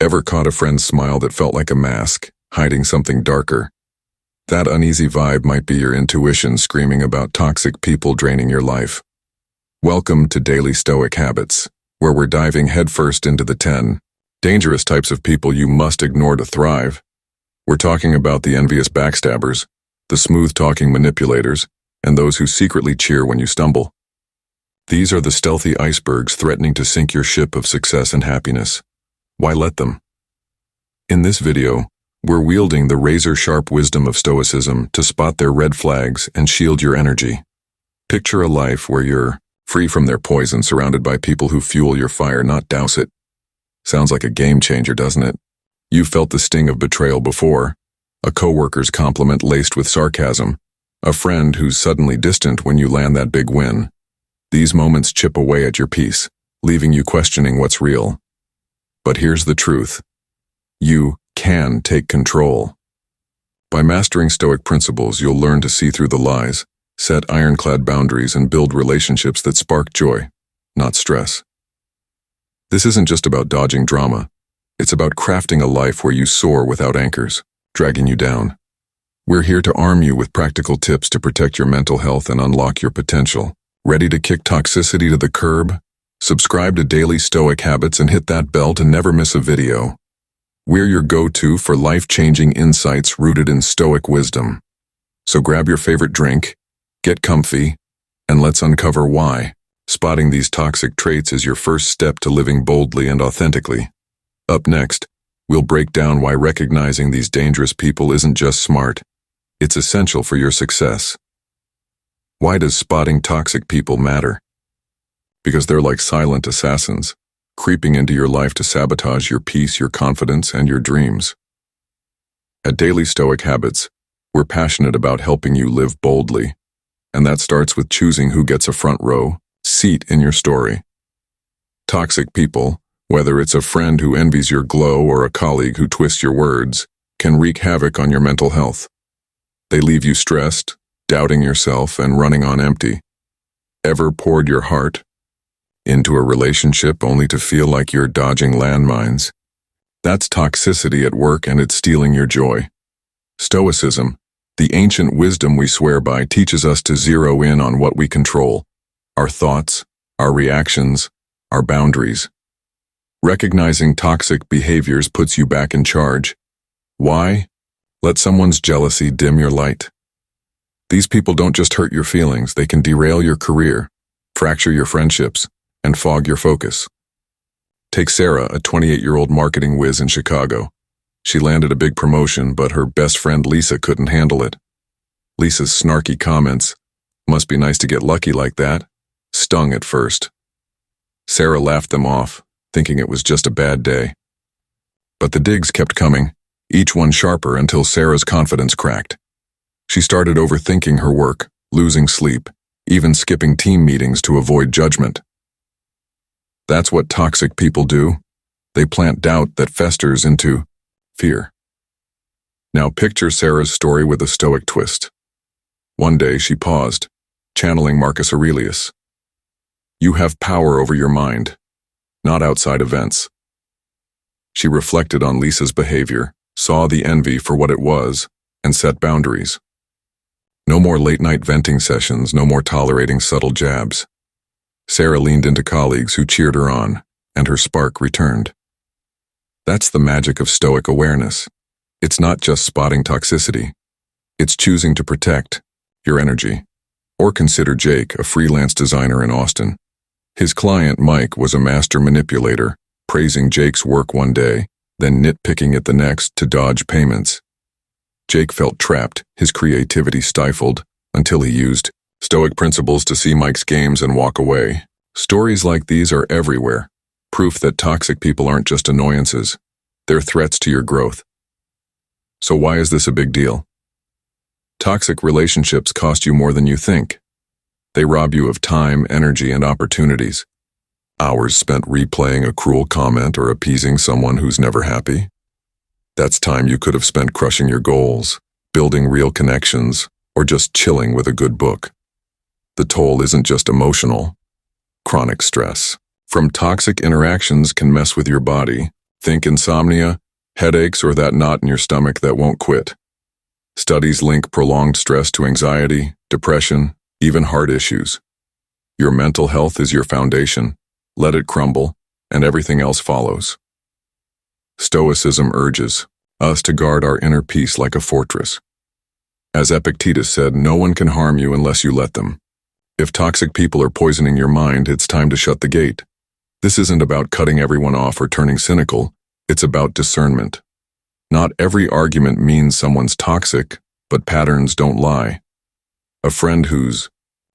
Ever caught a friend's smile that felt like a mask, hiding something darker? That uneasy vibe might be your intuition screaming about toxic people draining your life. Welcome to Daily Stoic Habits, where we're diving headfirst into the 10 dangerous types of people you must ignore to thrive. We're talking about the envious backstabbers, the smooth-talking manipulators, and those who secretly cheer when you stumble. These are the stealthy icebergs threatening to sink your ship of success and happiness. Why let them? In this video, we're wielding the razor-sharp wisdom of Stoicism to spot their red flags and shield your energy. Picture a life where you're free from their poison, surrounded by people who fuel your fire, not douse it. Sounds like a game changer, doesn't it? You've felt the sting of betrayal before. A coworker's compliment laced with sarcasm. A friend who's suddenly distant when you land that big win. These moments chip away at your peace, leaving you questioning what's real. But here's the truth. You can take control. By mastering Stoic principles, you'll learn to see through the lies, set ironclad boundaries, and build relationships that spark joy, not stress. This isn't just about dodging drama. It's about crafting a life where you soar without anchors, dragging you down. We're here to arm you with practical tips to protect your mental health and unlock your potential. Ready to kick toxicity to the curb? Subscribe to Daily Stoic Habits and hit that bell to never miss a video. We're your go-to for life-changing insights rooted in Stoic wisdom. So grab your favorite drink, get comfy, and let's uncover why spotting these toxic traits is your first step to living boldly and authentically. Up next, we'll break down why recognizing these dangerous people isn't just smart, it's essential for your success. Why does spotting toxic people matter? Because they're like silent assassins, creeping into your life to sabotage your peace, your confidence, and your dreams. At Daily Stoic Habits, we're passionate about helping you live boldly, and that starts with choosing who gets a front row seat in your story. Toxic people, whether it's a friend who envies your glow or a colleague who twists your words, can wreak havoc on your mental health. They leave you stressed, doubting yourself, and running on empty. Ever poured your heart into a relationship only to feel like you're dodging landmines? That's toxicity at work, and it's stealing your joy. Stoicism, the ancient wisdom we swear by, teaches us to zero in on what we control: our thoughts, our reactions, our boundaries. Recognizing toxic behaviors puts you back in charge. Why? Let someone's jealousy dim your light. These people don't just hurt your feelings, they can derail your career, fracture your friendships, and fog your focus. Take Sarah, a 28-year-old marketing whiz in Chicago. She landed a big promotion, but her best friend Lisa couldn't handle it. Lisa's snarky comments, "Must be nice to get lucky like that," stung at first. Sarah laughed them off, thinking it was just a bad day. But the digs kept coming, each one sharper, until Sarah's confidence cracked. She started overthinking her work, losing sleep, even skipping team meetings to avoid judgment. That's what toxic people do. They plant doubt that festers into fear. Now picture Sarah's story with a Stoic twist. One day she paused, channeling Marcus Aurelius. You have power over your mind, not outside events. She reflected on Lisa's behavior, saw the envy for what it was, and set boundaries. No more late-night venting sessions, no more tolerating subtle jabs. Sarah leaned into colleagues who cheered her on, and her spark returned. That's the magic of Stoic awareness. It's not just spotting toxicity. It's choosing to protect your energy. Or consider Jake, a freelance designer in Austin. His client, Mike, was a master manipulator, praising Jake's work one day, then nitpicking it the next to dodge payments. Jake felt trapped, his creativity stifled, until he used Stoic principles to see Mike's games and walk away. Stories like these are everywhere, proof that toxic people aren't just annoyances, they're threats to your growth. So why is this a big deal? Toxic relationships cost you more than you think. They rob you of time, energy, and opportunities. Hours spent replaying a cruel comment or appeasing someone who's never happy. That's time you could have spent crushing your goals, building real connections, or just chilling with a good book. The toll isn't just emotional. Chronic stress from toxic interactions can mess with your body, Think insomnia, headaches, or that knot in your stomach that won't quit. Studies link prolonged stress to anxiety, depression, even heart issues. Your mental health is your foundation. Let it crumble, and everything else follows. Stoicism urges us to guard our inner peace like a fortress. As Epictetus said, no one can harm you unless you let them. If toxic people are poisoning your mind, it's time to shut the gate. This isn't about cutting everyone off or turning cynical. It's about discernment. Not every argument means someone's toxic, but patterns don't lie. A friend who's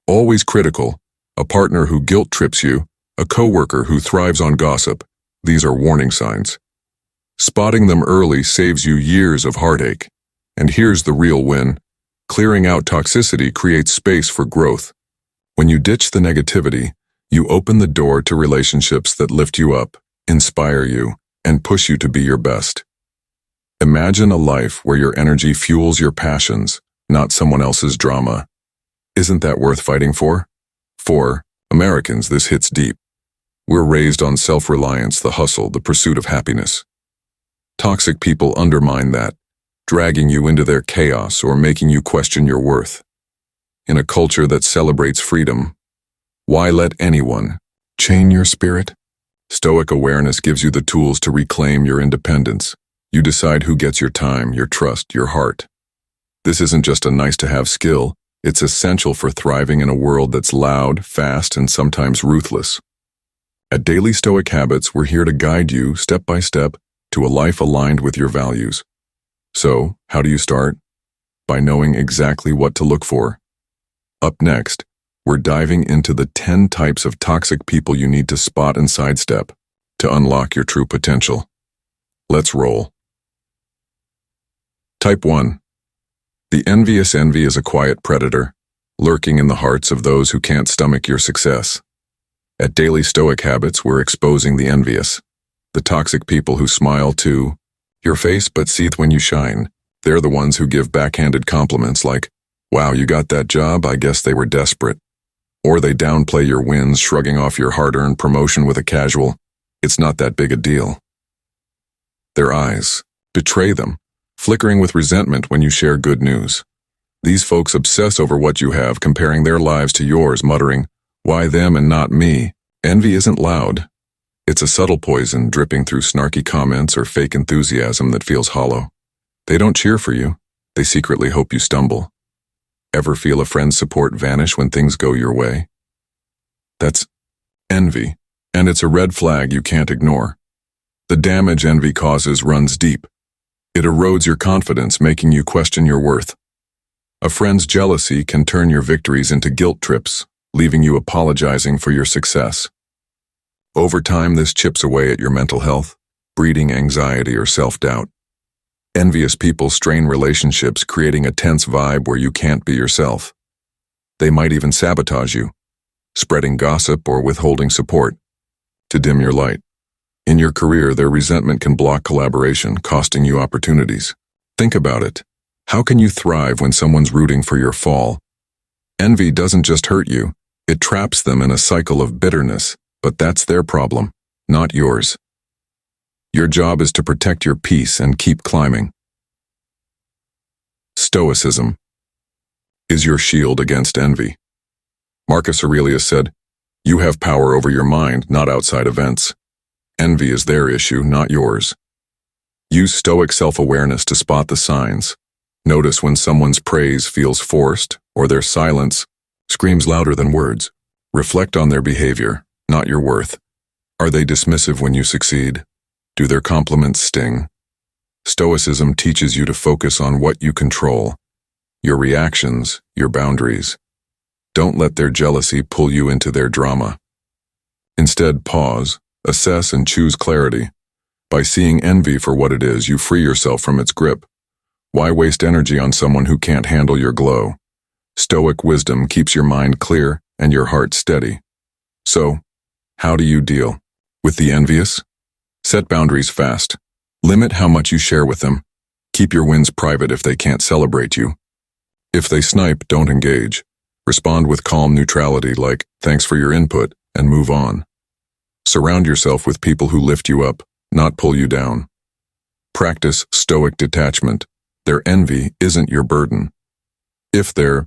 always critical, a partner who guilt trips you, a coworker who thrives on gossip, these are warning signs. Spotting them early saves you years of heartache. And here's the real win. Clearing out toxicity creates space for growth. When you ditch the negativity, you open the door to relationships that lift you up, inspire you, and push you to be your best. Imagine a life where your energy fuels your passions, not someone else's drama. Isn't that worth fighting for? For Americans, this hits deep. We're raised on self-reliance, the hustle, the pursuit of happiness. Toxic people undermine that, dragging you into their chaos or making you question your worth. In a culture that celebrates freedom, why let anyone chain your spirit? Stoic awareness gives you the tools to reclaim your independence. You decide who gets your time, your trust, your heart. This isn't just a nice-to-have skill, it's essential for thriving in a world that's loud, fast, and sometimes ruthless. At Daily Stoic Habits, we're here to guide you, step by step, to a life aligned with your values. So, how do you start? By knowing exactly what to look for. Up next, we're diving into the 10 types of toxic people you need to spot and sidestep to unlock your true potential. Let's roll. Type 1. The envious. Envy is a quiet predator, lurking in the hearts of those who can't stomach your success. At Daily Stoic Habits, we're exposing the envious, the toxic people who smile to your face but seethe when you shine. They're the ones who give backhanded compliments like, "Wow, you got that job, I guess they were desperate." Or they downplay your wins, shrugging off your hard-earned promotion with a casual, "It's not that big a deal." Their eyes betray them, flickering with resentment when you share good news. These folks obsess over what you have, comparing their lives to yours, muttering, "Why them and not me?" Envy isn't loud. It's a subtle poison dripping through snarky comments or fake enthusiasm that feels hollow. They don't cheer for you. They secretly hope you stumble. Ever feel a friend's support vanish when things go your way? That's envy, and it's a red flag you can't ignore. The damage envy causes runs deep. It erodes your confidence, making you question your worth. A friend's jealousy can turn your victories into guilt trips, leaving you apologizing for your success. Over time, this chips away at your mental health, breeding anxiety or self-doubt. Envious people strain relationships, creating a tense vibe where you can't be yourself. They might even sabotage you, spreading gossip or withholding support to dim your light. In your career, their resentment can block collaboration, costing you opportunities. Think about it. How can you thrive when someone's rooting for your fall? Envy doesn't just hurt you, it traps them in a cycle of bitterness, but that's their problem, not yours. Your job is to protect your peace and keep climbing. Stoicism is your shield against envy. Marcus Aurelius said, "You have power over your mind, not outside events. Envy is their issue, not yours." Use Stoic self-awareness to spot the signs. Notice when someone's praise feels forced or their silence screams louder than words. Reflect on their behavior, not your worth. Are they dismissive when you succeed? Do their compliments sting? Stoicism teaches you to focus on what you control, your reactions, your boundaries. Don't let their jealousy pull you into their drama. Instead, pause, assess, and choose clarity. By seeing envy for what it is, you free yourself from its grip. Why waste energy on someone who can't handle your glow? Stoic wisdom keeps your mind clear and your heart steady. So, how do you deal with the envious? Set boundaries fast. Limit how much you share with them. Keep your wins private if they can't celebrate you. If they snipe, don't engage. Respond with calm neutrality like, "Thanks for your input," and move on. Surround yourself with people who lift you up, not pull you down. Practice stoic detachment. Their envy isn't your burden. If they're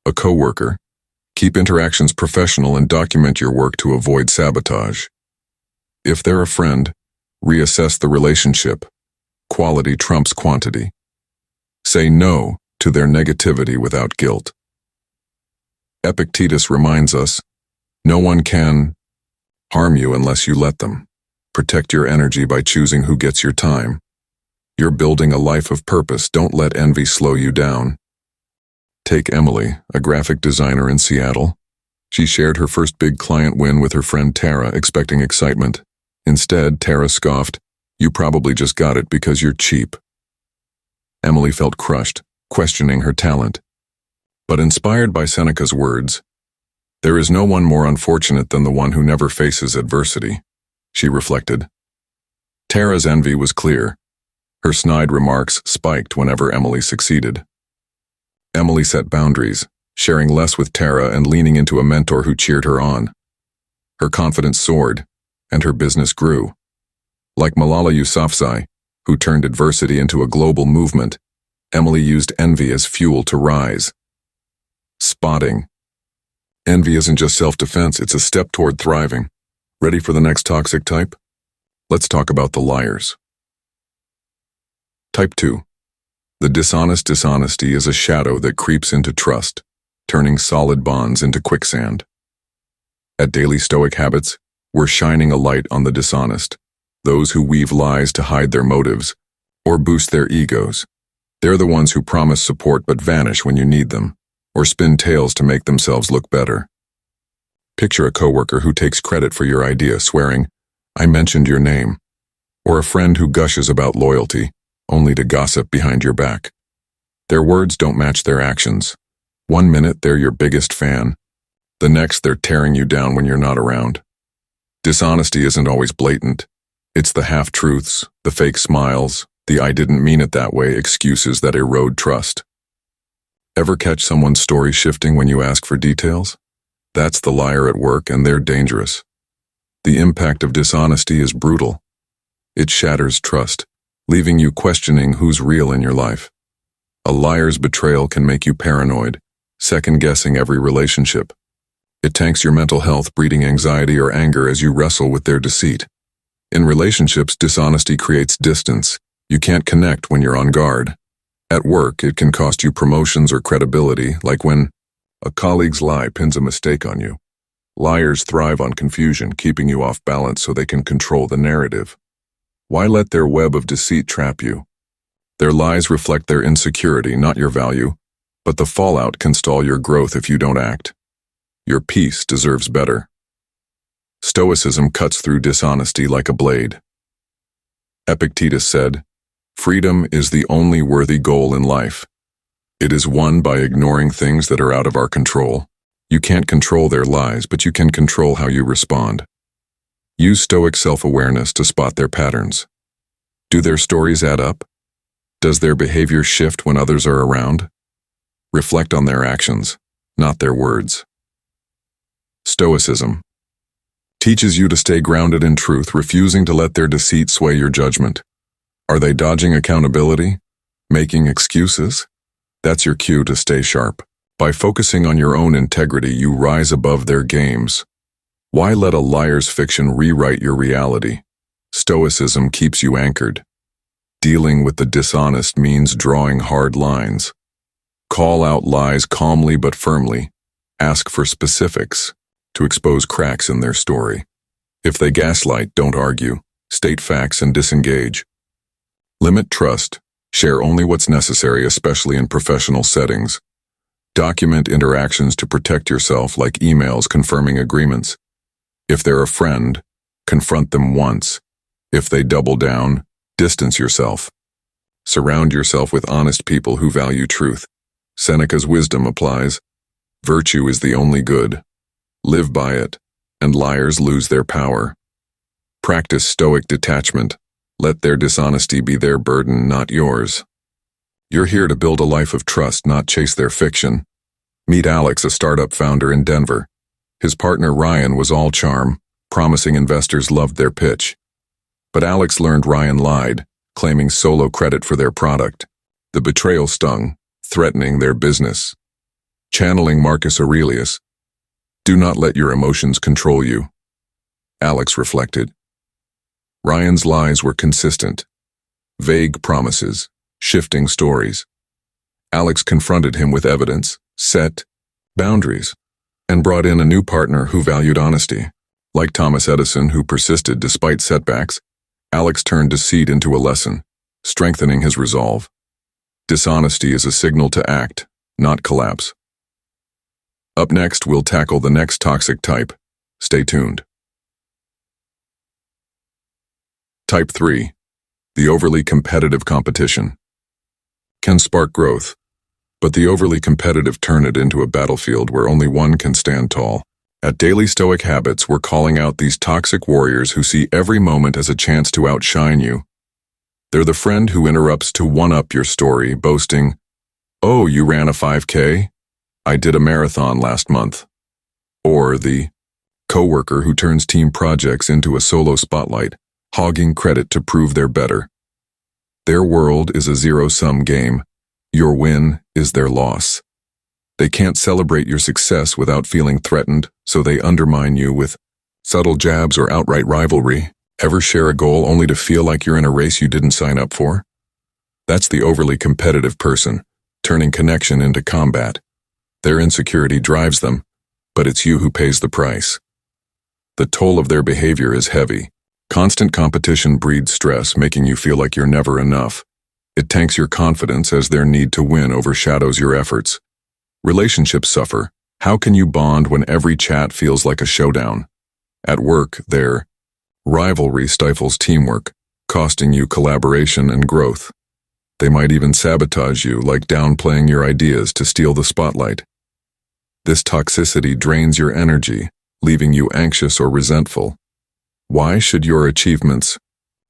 a coworker, keep interactions professional and document your work to avoid sabotage. If they're a friend, reassess the relationship. Quality trumps quantity. Say no to their negativity without guilt. Epictetus reminds us, no one can harm you unless you let them. Protect your energy by choosing who gets your time. You're building a life of purpose. Don't let envy slow you down. Take Emily, a graphic designer in Seattle. She shared her first big client win with her friend Tara, expecting excitement. Instead, Tara scoffed, "You probably just got it because you're cheap." Emily felt crushed, questioning her talent. But inspired by Seneca's words, "There is no one more unfortunate than the one who never faces adversity," she reflected. Tara's envy was clear. Her snide remarks spiked whenever Emily succeeded. Emily set boundaries, sharing less with Tara and leaning into a mentor who cheered her on. Her confidence soared, and her business grew. Like Malala Yousafzai, who turned adversity into a global movement, Emily used envy as fuel to rise. Spotting. Envy isn't just self-defense, it's a step toward thriving. Ready for the next toxic type? Let's talk about the liars. Type 2. The dishonest dishonesty is a shadow that creeps into trust, turning solid bonds into quicksand. At Daily Stoic Habits, we're shining a light on the dishonest, those who weave lies to hide their motives or boost their egos. They're the ones who promise support but vanish when you need them, or spin tales to make themselves look better. Picture a coworker who takes credit for your idea, swearing, "I mentioned your name," or a friend who gushes about loyalty, only to gossip behind your back. Their words don't match their actions. One minute they're your biggest fan, the next they're tearing you down when you're not around. Dishonesty isn't always blatant. It's the half-truths, the fake smiles, the "I didn't mean it that way" excuses that erode trust. Ever catch someone's story shifting when you ask for details? That's the liar at work, and they're dangerous. The impact of dishonesty is brutal. It shatters trust, leaving you questioning who's real in your life. A liar's betrayal can make you paranoid, second-guessing every relationship. It tanks your mental health, breeding anxiety or anger as you wrestle with their deceit. In relationships, dishonesty creates distance. You can't connect when you're on guard. At work, it can cost you promotions or credibility, like when a colleague's lie pins a mistake on you. Liars thrive on confusion, keeping you off balance so they can control the narrative. Why let their web of deceit trap you? Their lies reflect their insecurity, not your value, but the fallout can stall your growth if you don't act. Your peace deserves better. Stoicism cuts through dishonesty like a blade. Epictetus said, "Freedom is the only worthy goal in life. It is won by ignoring things that are out of our control. You can't control their lies, but you can control how you respond." Use stoic self-awareness to spot their patterns. Do their stories add up? Does their behavior shift when others are around? Reflect on their actions, not their words. Stoicism teaches you to stay grounded in truth, refusing to let their deceit sway your judgment. Are they dodging accountability? Making excuses? That's your cue to stay sharp. By focusing on your own integrity, you rise above their games. Why let a liar's fiction rewrite your reality? Stoicism keeps you anchored. Dealing with the dishonest means drawing hard lines. Call out lies calmly but firmly. Ask for specifics to expose cracks in their story. If they gaslight, don't argue. State facts and disengage. Limit trust. Share only what's necessary, especially in professional settings. Document interactions to protect yourself, like emails confirming agreements. If they're a friend, confront them once. If they double down, distance yourself. Surround yourself with honest people who value truth. Seneca's wisdom applies. Virtue is the only good. Live by it, and liars lose their power. Practice stoic detachment. Let their dishonesty be their burden, not yours. You're here to build a life of trust, not chase their fiction. Meet Alex, a startup founder in Denver. His partner Ryan was all charm, promising investors loved their pitch. But Alex learned Ryan lied, claiming solo credit for their product. The betrayal stung, threatening their business. Channeling Marcus Aurelius, do not let your emotions control you. Alex reflected. Ryan's lies were consistent. Vague promises, shifting stories. Alex confronted him with evidence, set boundaries, and brought in a new partner who valued honesty. Like Thomas Edison, who persisted despite setbacks, Alex turned deceit into a lesson, strengthening his resolve. Dishonesty is a signal to act, not collapse. Up next, we'll tackle the next toxic type. Stay tuned. Type 3. The overly competitive competition. Can spark growth, but the overly competitive turn it into a battlefield where only one can stand tall. At Daily Stoic Habits, we're calling out these toxic warriors who see every moment as a chance to outshine you. They're the friend who interrupts to one-up your story, boasting, "Oh, you ran a 5K? I did a marathon last month." Or the coworker who turns team projects into a solo spotlight, hogging credit to prove they're better. Their world is a zero-sum game. Your win is their loss. They can't celebrate your success without feeling threatened, so they undermine you with subtle jabs or outright rivalry. Ever share a goal only to feel like you're in a race you didn't sign up for? That's the overly competitive person, turning connection into combat. Their insecurity drives them, but it's you who pays the price. The toll of their behavior is heavy. Constant competition breeds stress, making you feel like you're never enough. It tanks your confidence as their need to win overshadows your efforts. Relationships suffer. How can you bond when every chat feels like a showdown? At work, their rivalry stifles teamwork, costing you collaboration and growth. They might even sabotage you, like downplaying your ideas to steal the spotlight. This toxicity drains your energy, leaving you anxious or resentful. Why should your achievements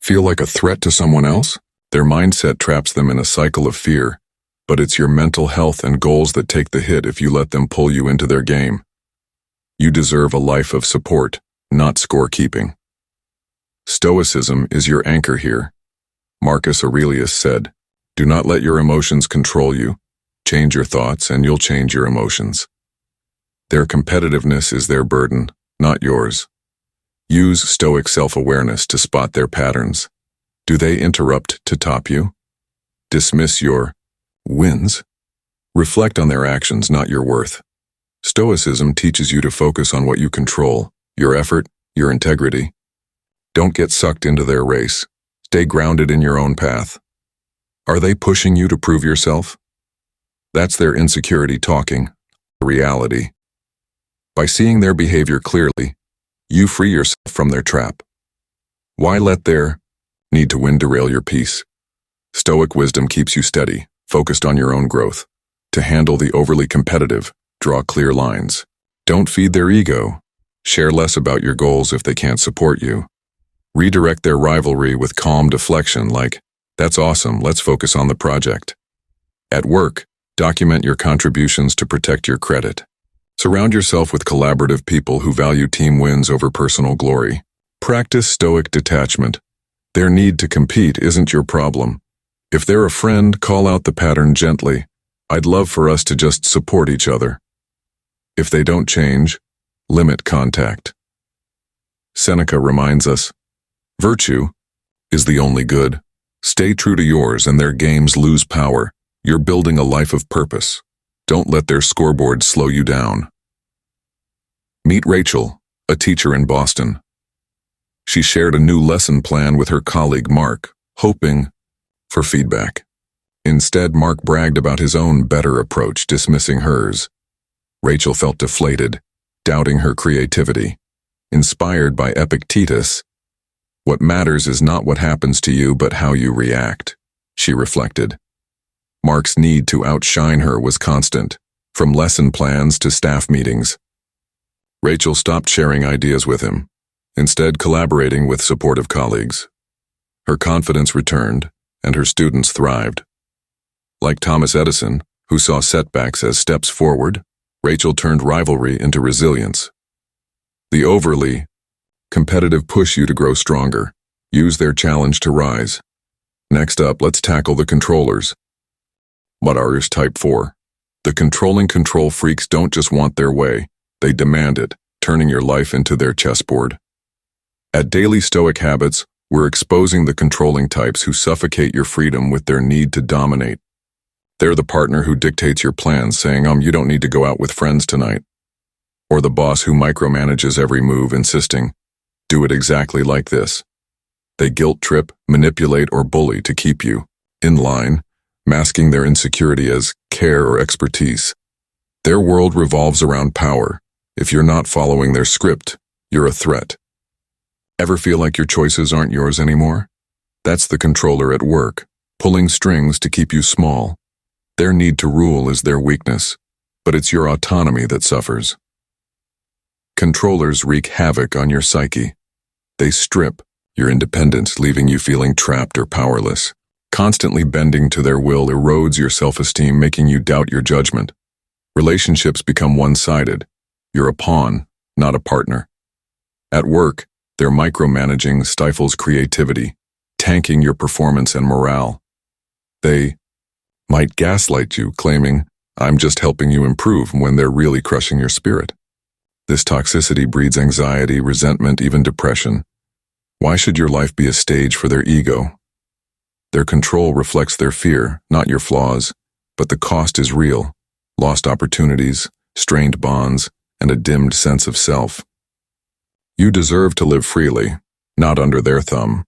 feel like a threat to someone else? Their mindset traps them in a cycle of fear, but it's your mental health and goals that take the hit if you let them pull you into their game. You deserve a life of support, not scorekeeping. Stoicism is your anchor here. Marcus Aurelius said, "Do not let your emotions control you. Change your thoughts and you'll change your emotions." Their competitiveness is their burden, not yours. Use Stoic self-awareness to spot their patterns. Do they interrupt to top you? Dismiss your wins? Reflect on their actions, not your worth. Stoicism teaches you to focus on what you control, your effort, your integrity. Don't get sucked into their race. Stay grounded in your own path. Are they pushing you to prove yourself? That's their insecurity talking, reality. By seeing their behavior clearly, you free yourself from their trap. Why let their need to win derail your peace? Stoic wisdom keeps you steady, focused on your own growth. To handle the overly competitive, draw clear lines. Don't feed their ego. Share less about your goals if they can't support you. Redirect their rivalry with calm deflection like, "That's awesome, let's focus on the project." At work, document your contributions to protect your credit. Surround yourself with collaborative people who value team wins over personal glory. Practice Stoic detachment. Their need to compete isn't your problem. If they're a friend, call out the pattern gently. "I'd love for us to just support each other." If they don't change, limit contact. Seneca reminds us, "Virtue is the only good. Stay true to yours and their games lose power. You're building a life of purpose. Don't let their scoreboard slow you down." Meet Rachel, a teacher in Boston. She shared a new lesson plan with her colleague Mark, hoping for feedback. Instead, Mark bragged about his own better approach, dismissing hers. Rachel felt deflated, doubting her creativity. Inspired by Epictetus, "What matters is not what happens to you, but how you react," she reflected. Mark's need to outshine her was constant, from lesson plans to staff meetings. Rachel stopped sharing ideas with him, instead collaborating with supportive colleagues. Her confidence returned, and her students thrived. Like Thomas Edison, who saw setbacks as steps forward, Rachel turned rivalry into resilience. The overly competitive push you to grow stronger. Use their challenge to rise. Next up, let's tackle the controllers. What are type 4? The controlling control freaks don't just want their way, they demand it, turning your life into their chessboard. At Daily Stoic Habits, we're exposing the controlling types who suffocate your freedom with their need to dominate. They're the partner who dictates your plans, saying, you don't need to go out with friends tonight. Or the boss who micromanages every move, insisting, do it exactly like this. They guilt trip, manipulate, or bully to keep you in line, masking their insecurity as care or expertise. Their world revolves around power. If you're not following their script, you're a threat. Ever feel like your choices aren't yours anymore? That's the controller at work, pulling strings to keep you small. Their need to rule is their weakness, but it's your autonomy that suffers. Controllers wreak havoc on your psyche. They strip your independence, leaving you feeling trapped or powerless. Constantly bending to their will erodes your self-esteem, making you doubt your judgment. Relationships become one-sided. You're a pawn, not a partner. At work, their micromanaging stifles creativity, tanking your performance and morale. They might gaslight you, claiming, I'm just helping you improve, when they're really crushing your spirit. This toxicity breeds anxiety, resentment, even depression. Why should your life be a stage for their ego? Their control reflects their fear, not your flaws, but the cost is real. Lost opportunities, strained bonds, and a dimmed sense of self. You deserve to live freely, not under their thumb.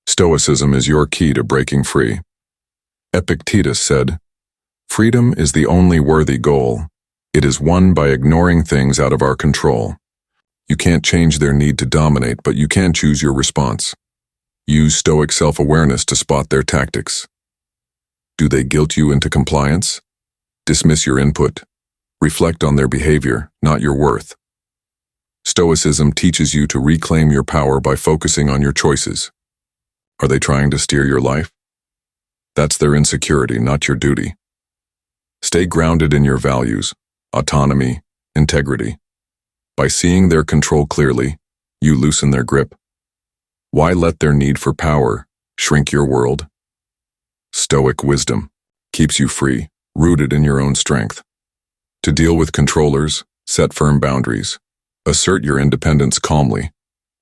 Stoicism is your key to breaking free. Epictetus said, freedom is the only worthy goal. It is won by ignoring things out of our control. You can't change their need to dominate, but you can choose your response. Use Stoic self-awareness to spot their tactics. Do they guilt you into compliance? Dismiss your input. Reflect on their behavior, not your worth. Stoicism teaches you to reclaim your power by focusing on your choices. Are they trying to steer your life? That's their insecurity, not your duty. Stay grounded in your values, autonomy, integrity. By seeing their control clearly, you loosen their grip. Why let their need for power shrink your world? Stoic wisdom keeps you free, rooted in your own strength. To deal with controllers, set firm boundaries. Assert your independence calmly.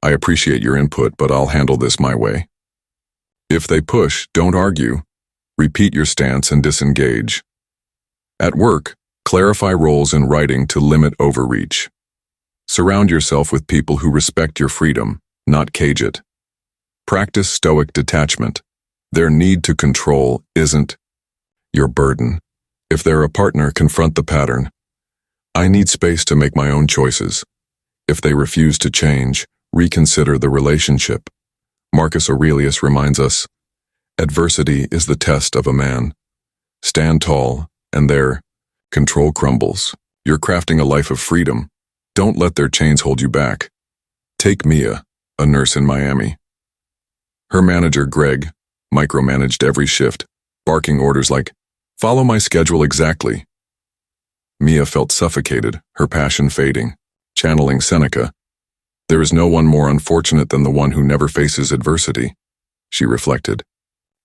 I appreciate your input, but I'll handle this my way. If they push, don't argue. Repeat your stance and disengage. At work, clarify roles in writing to limit overreach. Surround yourself with people who respect your freedom, not cage it. Practice Stoic detachment. Their need to control isn't your burden. If they're a partner, confront the pattern. I need space to make my own choices. If they refuse to change, reconsider the relationship. Marcus Aurelius reminds us, adversity is the test of a man. Stand tall, and their control crumbles. You're crafting a life of freedom. Don't let their chains hold you back. Take Mia, a nurse in Miami. Her manager, Greg, micromanaged every shift, barking orders like, follow my schedule exactly. Mia felt suffocated, her passion fading. Channeling Seneca, there is no one more unfortunate than the one who never faces adversity, she reflected.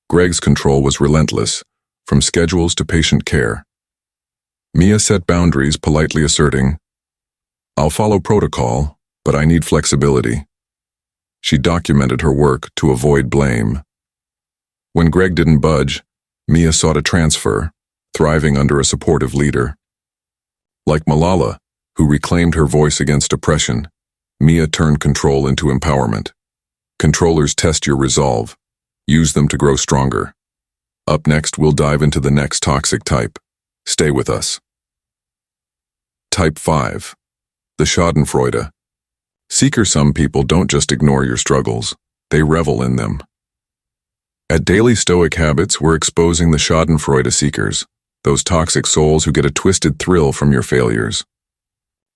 Greg's control was relentless, from schedules to patient care. Mia set boundaries, politely asserting, I'll follow protocol, but I need flexibility. She documented her work to avoid blame. When Greg didn't budge, Mia sought a transfer, thriving under a supportive leader. Like Malala, who reclaimed her voice against oppression, Mia turned control into empowerment. Controllers test your resolve. Use them to grow stronger. Up next, we'll dive into the next toxic type. Stay with us. Type 5. The Schadenfreude. Some people don't just ignore your struggles, they revel in them. At Daily Stoic Habits, we're exposing the Schadenfreude seekers, those toxic souls who get a twisted thrill from your failures.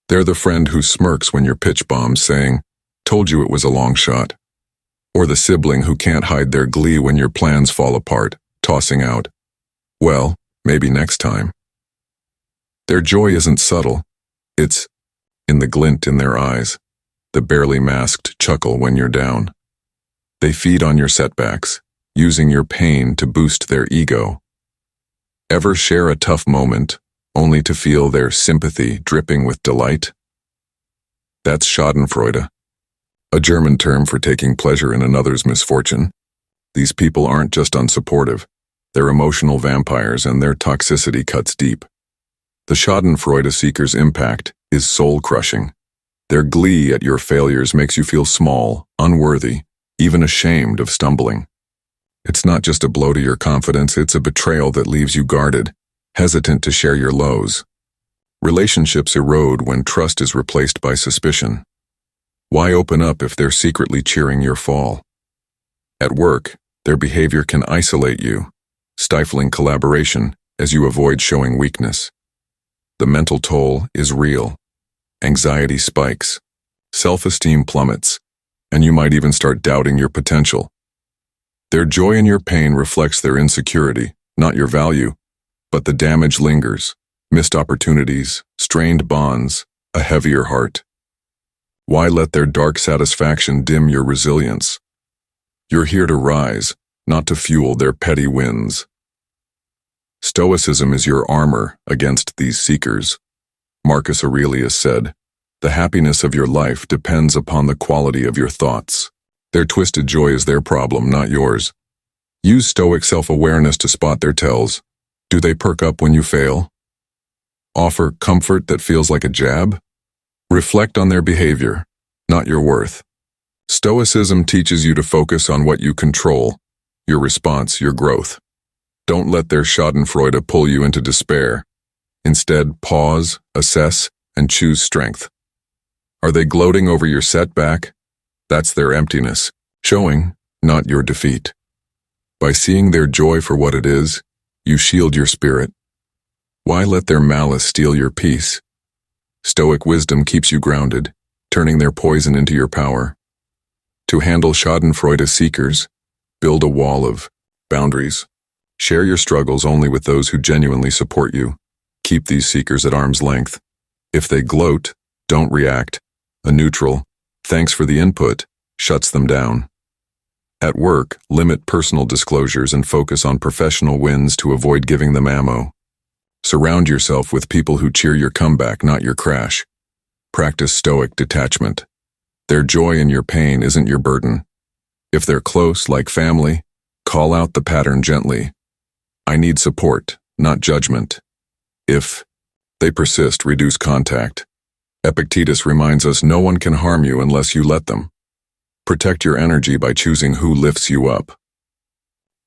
They're the friend who smirks when you're pitch bombed, saying, told you it was a long shot. Or the sibling who can't hide their glee when your plans fall apart, tossing out, well, maybe next time. Their joy isn't subtle. It's in the glint in their eyes, the barely masked chuckle when you're down. They feed on your setbacks, using your pain to boost their ego. Ever share a tough moment, only to feel their sympathy dripping with delight? That's schadenfreude, a German term for taking pleasure in another's misfortune. These people aren't just unsupportive, they're emotional vampires, and their toxicity cuts deep. The schadenfreude seeker's impact is soul-crushing. Their glee at your failures makes you feel small, unworthy, even ashamed of stumbling. It's not just a blow to your confidence, it's a betrayal that leaves you guarded, hesitant to share your lows. Relationships erode when trust is replaced by suspicion. Why open up if they're secretly cheering your fall? At work, their behavior can isolate you, stifling collaboration as you avoid showing weakness. The mental toll is real. Anxiety spikes, self-esteem plummets, and you might even start doubting your potential. Their joy in your pain reflects their insecurity, not your value, but the damage lingers, missed opportunities, strained bonds, a heavier heart. Why let their dark satisfaction dim your resilience? You're here to rise, not to fuel their petty wins. Stoicism is your armor against these seekers. Marcus Aurelius said, "The happiness of your life depends upon the quality of your thoughts." Their twisted joy is their problem, not yours. Use Stoic self-awareness to spot their tells. Do they perk up when you fail? Offer comfort that feels like a jab? Reflect on their behavior, not your worth. Stoicism teaches you to focus on what you control, your response, your growth. Don't let their schadenfreude pull you into despair. Instead, pause, assess, and choose strength. Are they gloating over your setback? That's their emptiness, showing, not your defeat. By seeing their joy for what it is, you shield your spirit. Why let their malice steal your peace? Stoic wisdom keeps you grounded, turning their poison into your power. To handle schadenfreude seekers, build a wall of boundaries. Share your struggles only with those who genuinely support you. Keep these seekers at arm's length. If they gloat, don't react. A neutral, "Thanks for the input," shuts them down. At work, limit personal disclosures and focus on professional wins to avoid giving them ammo. Surround yourself with people who cheer your comeback, not your crash. Practice stoic detachment. Their joy in your pain isn't your burden. If they're close, like family, call out the pattern gently. I need support, not judgment. If they persist, reduce contact. Epictetus reminds us no one can harm you unless you let them. Protect your energy by choosing who lifts you up.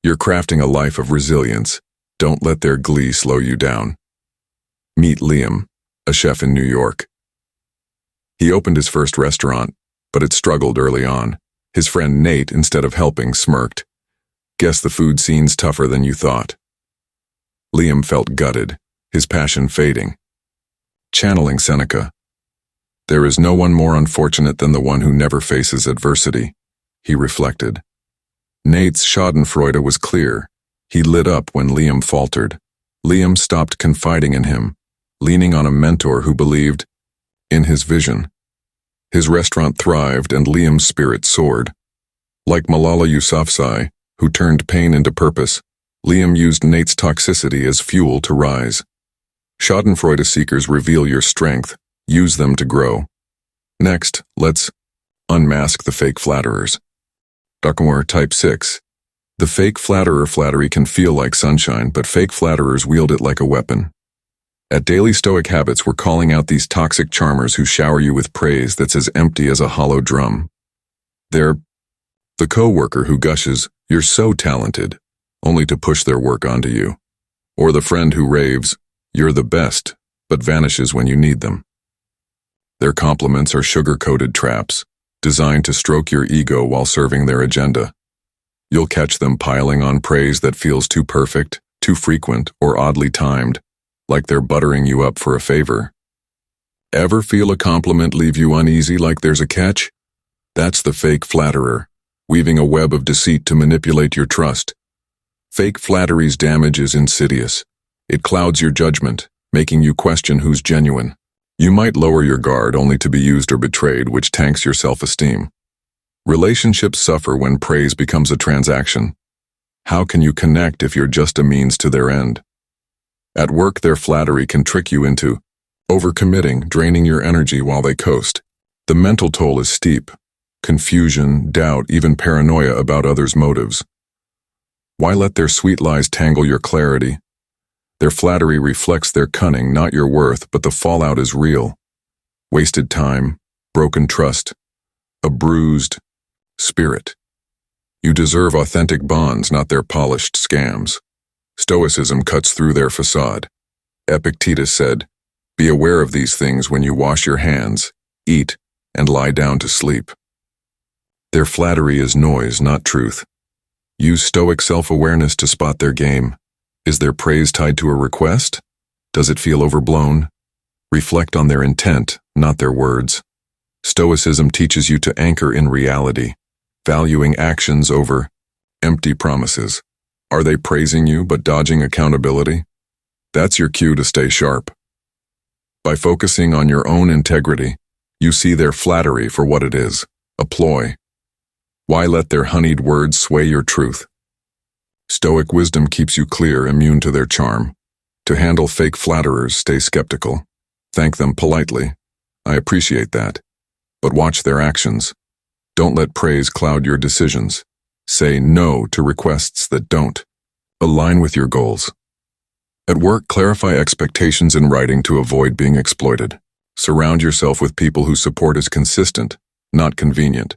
You're crafting a life of resilience. Don't let their glee slow you down. Meet Liam, a chef in New York. He opened his first restaurant, but it struggled early on. His friend Nate, instead of helping, smirked. "Guess the food scene's tougher than you thought." Liam felt gutted, his passion fading. Channeling Seneca. There is no one more unfortunate than the one who never faces adversity, he reflected. Nate's schadenfreude was clear. He lit up when Liam faltered. Liam stopped confiding in him, leaning on a mentor who believed in his vision. His restaurant thrived and Liam's spirit soared. Like Malala Yousafzai, who turned pain into purpose, Liam used Nate's toxicity as fuel to rise. Schadenfreude seekers reveal your strength. Use them to grow. Next, let's unmask the fake flatterers. Document Type 6. The fake flatterer flattery can feel like sunshine, but fake flatterers wield it like a weapon. At Daily Stoic Habits, we're calling out these toxic charmers who shower you with praise that's as empty as a hollow drum. They're the coworker who gushes, "You're so talented," only to push their work onto you. Or the friend who raves, "You're the best," but vanishes when you need them. Their compliments are sugar-coated traps, designed to stroke your ego while serving their agenda. You'll catch them piling on praise that feels too perfect, too frequent, or oddly timed, like they're buttering you up for a favor. Ever feel a compliment leave you uneasy like there's a catch? That's the fake flatterer, weaving a web of deceit to manipulate your trust. Fake flattery's damage is insidious. It clouds your judgment, making you question who's genuine. You might lower your guard only to be used or betrayed, which tanks your self-esteem. Relationships suffer when praise becomes a transaction. How can you connect if you're just a means to their end? At work, their flattery can trick you into overcommitting, draining your energy while they coast. The mental toll is steep. Confusion, doubt, even paranoia about others' motives. Why let their sweet lies tangle your clarity? Their flattery reflects their cunning, not your worth, but the fallout is real. Wasted time, broken trust, a bruised spirit. You deserve authentic bonds, not their polished scams. Stoicism cuts through their facade. Epictetus said, "Be aware of these things when you wash your hands, eat, and lie down to sleep." Their flattery is noise, not truth. Use Stoic self-awareness to spot their game. Is their praise tied to a request? Does it feel overblown? Reflect on their intent, not their words. Stoicism teaches you to anchor in reality, valuing actions over empty promises. Are they praising you but dodging accountability? That's your cue to stay sharp. By focusing on your own integrity, you see their flattery for what it is, a ploy. Why let their honeyed words sway your truth? Stoic wisdom keeps you clear, immune to their charm. To handle fake flatterers, stay skeptical. Thank them politely. I appreciate that. But watch their actions. Don't let praise cloud your decisions. Say no to requests that don't align with your goals. At work, clarify expectations in writing to avoid being exploited. Surround yourself with people whose support is consistent, not convenient.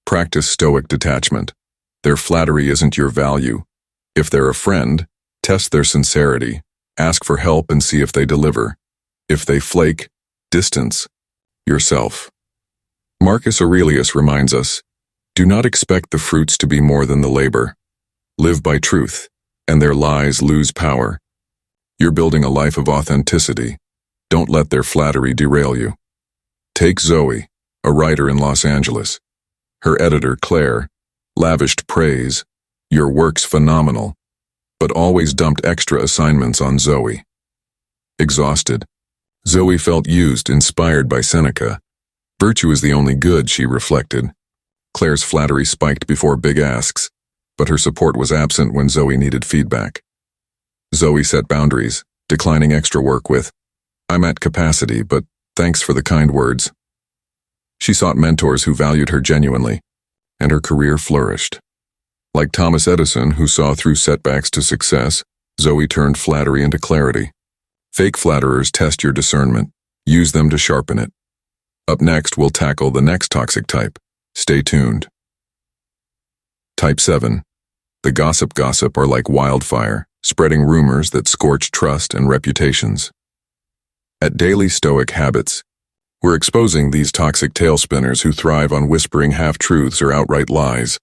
Practice Stoic detachment. Their flattery isn't your value. If they're a friend, test their sincerity. Ask for help and see if they deliver. If they flake, distance yourself. Marcus Aurelius reminds us, do not expect the fruits to be more than the labor. Live by truth, and their lies lose power. You're building a life of authenticity. Don't let their flattery derail you. Take Zoe, a writer in Los Angeles. Her editor, Claire, lavished praise. Your work's phenomenal, but always dumped extra assignments on Zoe. Exhausted, Zoe felt used, inspired by Seneca. Virtue is the only good, she reflected. Claire's flattery spiked before big asks, but her support was absent when Zoe needed feedback. Zoe set boundaries, declining extra work with, "I'm at capacity, but thanks for the kind words." She sought mentors who valued her genuinely, and her career flourished. Like Thomas Edison, who saw through setbacks to success, Zoe turned flattery into clarity. Fake flatterers test your discernment. Use them to sharpen it. Up next, we'll tackle the next toxic type. Stay tuned. Type 7. The gossip are like wildfire, spreading rumors that scorch trust and reputations. At Daily Stoic Habits, we're exposing these toxic tail spinners who thrive on whispering half-truths or outright lies.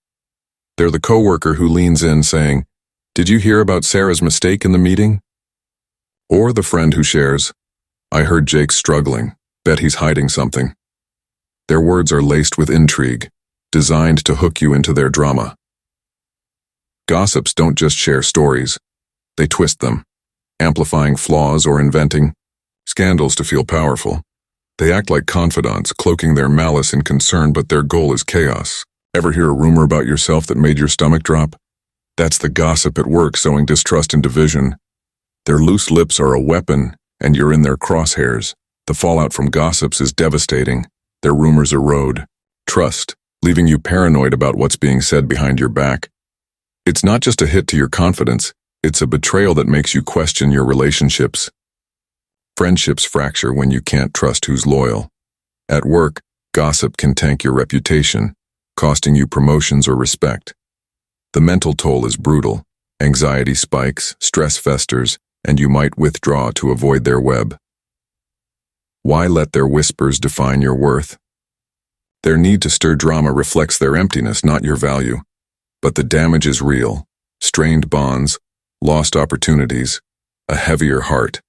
They're the coworker who leans in saying, "Did you hear about Sarah's mistake in the meeting?" Or the friend who shares, "I heard Jake's struggling. Bet he's hiding something." Their words are laced with intrigue, designed to hook you into their drama. Gossips don't just share stories. They twist them, amplifying flaws or inventing scandals to feel powerful. They act like confidants, cloaking their malice in concern, but their goal is chaos. Ever hear a rumor about yourself that made your stomach drop? That's the gossip at work, sowing distrust and division. Their loose lips are a weapon, and you're in their crosshairs. The fallout from gossips is devastating. Their rumors erode trust, leaving you paranoid about what's being said behind your back. It's not just a hit to your confidence, it's a betrayal that makes you question your relationships. Friendships fracture when you can't trust who's loyal. At work, gossip can tank your reputation, costing you promotions or respect. The mental toll is brutal. Anxiety spikes, stress festers, and you might withdraw to avoid their web. Why let their whispers define your worth? Their need to stir drama reflects their emptiness, not your value. But the damage is real. Strained bonds, lost opportunities, a heavier heart.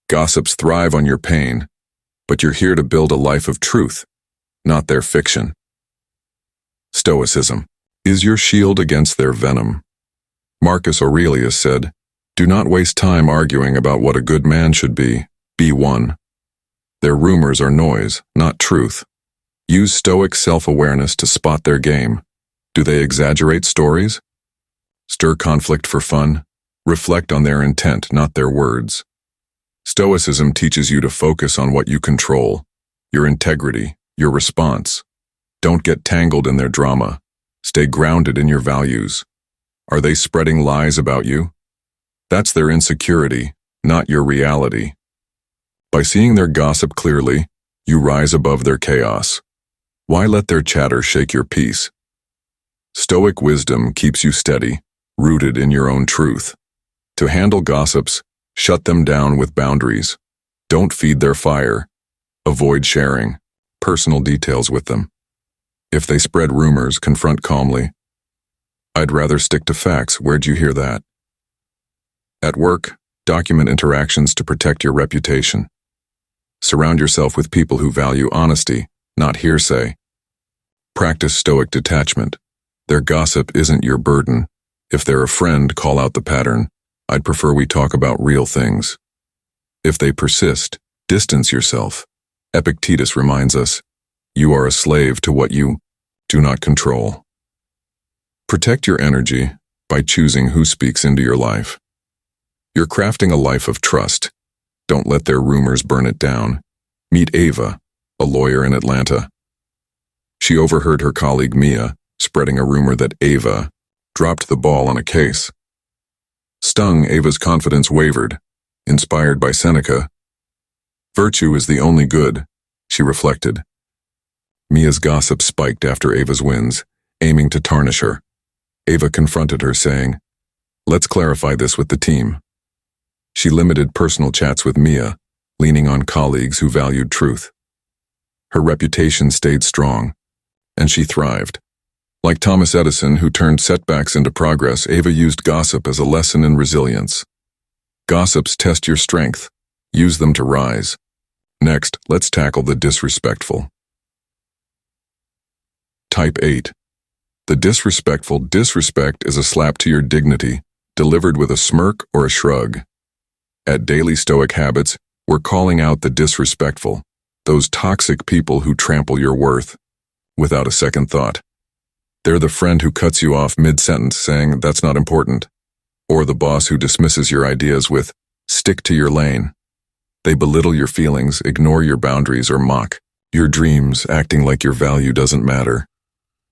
Gossips thrive on your pain, but you're here to build a life of truth, not their fiction. Stoicism is your shield against their venom. Marcus Aurelius said, "Do not waste time arguing about what a good man should be. Be one." Their rumors are noise, not truth. Use Stoic self-awareness to spot their game. Do they exaggerate stories? Stir conflict for fun? Reflect on their intent, not their words. Stoicism teaches you to focus on what you control, your integrity, your response. Don't get tangled in their drama. Stay grounded in your values. Are they spreading lies about you? That's their insecurity, not your reality. By seeing their gossip clearly, you rise above their chaos. Why let their chatter shake your peace? Stoic wisdom keeps you steady, rooted in your own truth. To handle gossips, shut them down with boundaries. Don't feed their fire. Avoid sharing personal details with them. If they spread rumors, confront calmly. I'd rather stick to facts. Where'd you hear that? At work, document interactions to protect your reputation. Surround yourself with people who value honesty, not hearsay. Practice Stoic detachment. Their gossip isn't your burden. If they're a friend, call out the pattern. I'd prefer we talk about real things. If they persist, distance yourself. Epictetus reminds us, you are a slave to what you do not control. Protect your energy by choosing who speaks into your life. You're crafting a life of trust. Don't let their rumors burn it down. Meet Ava, a lawyer in Atlanta. She overheard her colleague Mia spreading a rumor that Ava dropped the ball on a case. Stung, Ava's confidence wavered. Inspired by Seneca, virtue is the only good, she reflected. Mia's gossip spiked after Ava's wins, aiming to tarnish her. Ava confronted her, saying, "Let's clarify this with the team." She limited personal chats with Mia, leaning on colleagues who valued truth. Her reputation stayed strong, and she thrived. Like Thomas Edison, who turned setbacks into progress, Ava used gossip as a lesson in resilience. Gossips test your strength. Use them to rise. Next, let's tackle the disrespectful. Type 8. The disrespectful disrespect is a slap to your dignity, delivered with a smirk or a shrug. At Daily Stoic Habits, we're calling out the disrespectful, those toxic people who trample your worth, without a second thought. They're the friend who cuts you off mid-sentence saying, "That's not important," or the boss who dismisses your ideas with, "Stick to your lane." They belittle your feelings, ignore your boundaries, or mock your dreams, acting like your value doesn't matter.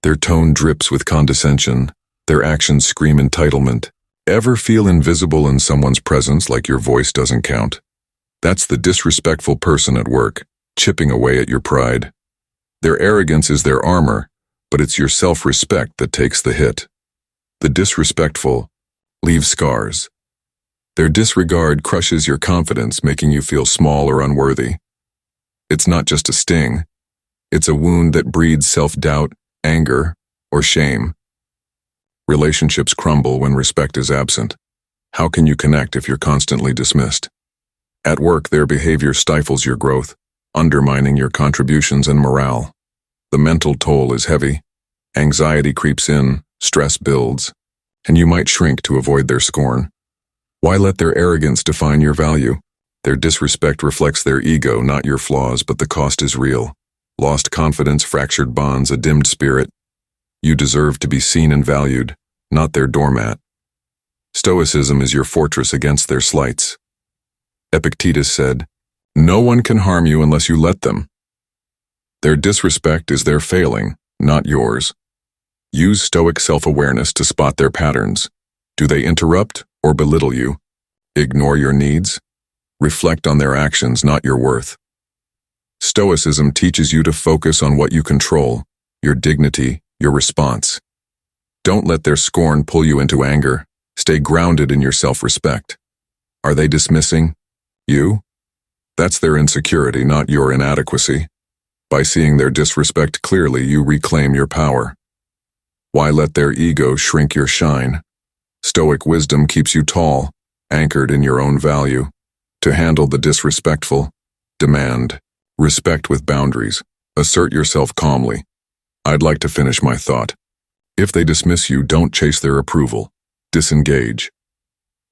Their tone drips with condescension. Their actions scream entitlement. Ever feel invisible in someone's presence, like your voice doesn't count? That's the disrespectful person at work, chipping away at your pride. Their arrogance is their armor, but it's your self-respect that takes the hit. The disrespectful leave scars. Their disregard crushes your confidence, making you feel small or unworthy. It's not just a sting. It's a wound that breeds self-doubt, anger, or shame. Relationships crumble when respect is absent. How can you connect if you're constantly dismissed? At work, their behavior stifles your growth, undermining your contributions and morale. The mental toll is heavy. Anxiety creeps in, stress builds, and you might shrink to avoid their scorn. Why let their arrogance define your value? Their disrespect reflects their ego, not your flaws, but the cost is real. Lost confidence, fractured bonds, a dimmed spirit. You deserve to be seen and valued, not their doormat. Stoicism is your fortress against their slights. Epictetus said, "No one can harm you unless you let them." Their disrespect is their failing, not yours. Use Stoic self-awareness to spot their patterns. Do they interrupt or belittle you? Ignore your needs? Reflect on their actions, not your worth. Stoicism teaches you to focus on what you control, your dignity, your response. Don't let their scorn pull you into anger. Stay grounded in your self-respect. Are they dismissing you? That's their insecurity, not your inadequacy. By seeing their disrespect clearly, you reclaim your power. Why let their ego shrink your shine? Stoic wisdom keeps you tall, anchored in your own value. To handle the disrespectful, demand respect with boundaries. Assert yourself calmly. I'd like to finish my thought. If they dismiss you, don't chase their approval. Disengage.